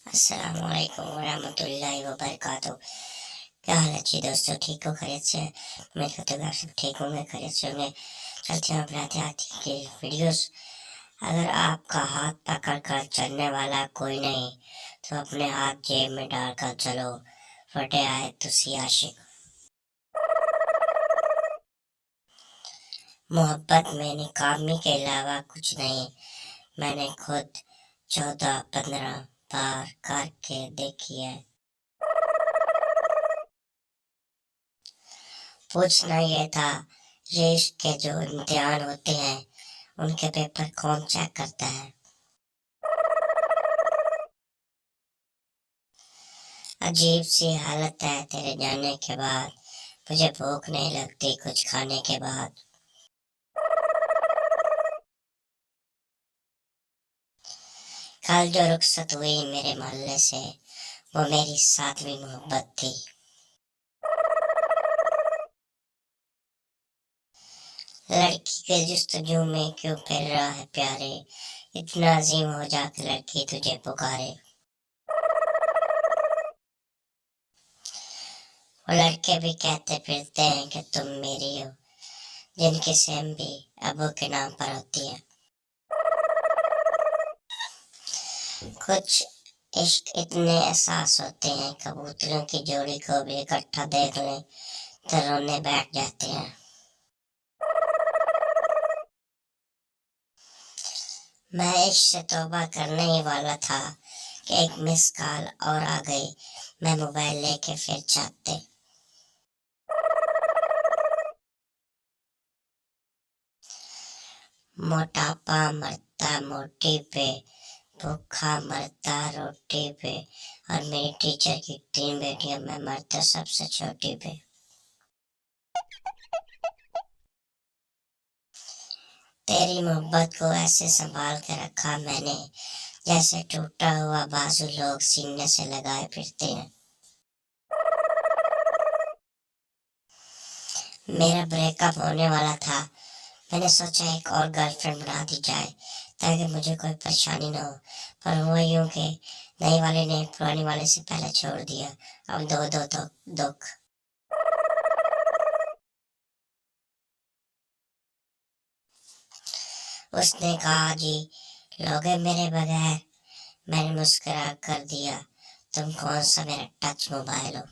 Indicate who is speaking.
Speaker 1: अस्सलाम वालेकुम रहमतुल्लाहि व बरकातहू। क्या हाल है जी दोस्तों, ठीक हो? खैरियत से? मैं कहता हूँ आप सब ठीक होंगे, खैरियत से होंगे। चलते हैं अपने आज की वीडियोस। अगर आपका हाथ पकड़ कर चलने वाला कोई नहीं तो अपने हाथ जेब में डालकर चलो, फटे आए तुसी आशिक। मोहब्बत में नाकामी के अलावा कुछ नहीं। मैंने खुद 14-15 बार करके देखी है। पूछना ये था, रेस के जो इम्तिहान होते हैं उनके पेपर कौन चेक करता है? अजीब सी हालत है तेरे जाने के बाद, मुझे भूख नहीं लगती कुछ खाने के बाद। कल जो रुखसत हुई मेरे मोहल्ले से, वो मेरी सातवीं मोहब्बत थी। लड़की के जुस्तजू में क्यों फिर रहा है प्यारे, इतना अजीम हो जा के लड़की तुझे पुकारे। वो लड़के भी कहते फिरते हैं कि तुम मेरी हो, जिनकी सेम भी अबू के नाम पर होती है। कुछ इश्क इतने एहसास होते हैं, कबूतरों की जोड़ी को भी इकट्ठा देख लें तो रोने बैठ जाते हैं। मैं इश्क से तौबा करने ही वाला था कि एक मिस कॉल और आ गई, मैं मोबाइल लेके फिर चाहते। मोटापा मरता मोटी पे, भूखा मरता रोटी पे, और मेरी टीचर की 3 बेटियां, मैं मरता सबसे छोटी पे। तेरी मोहब्बत को ऐसे संभाल के रखा मैंने, जैसे टूटा हुआ बाजू लोग सीने से लगाए फिरते हैं। मेरा ब्रेकअप होने वाला था, मैंने सोचा एक और गर्लफ्रेंड बना दी जाए ताकि मुझे कोई परेशानी न हो, पर हुआ यूं कि नई वाले ने पुरानी वाले से पहले छोड़ दिया। अब दो दो दो दुख। उसने कहा जी लोगे मेरे बगैर, मैंने मुस्कुरा कर दिया, तुम कौन सा मेरा टच मोबाइल हो।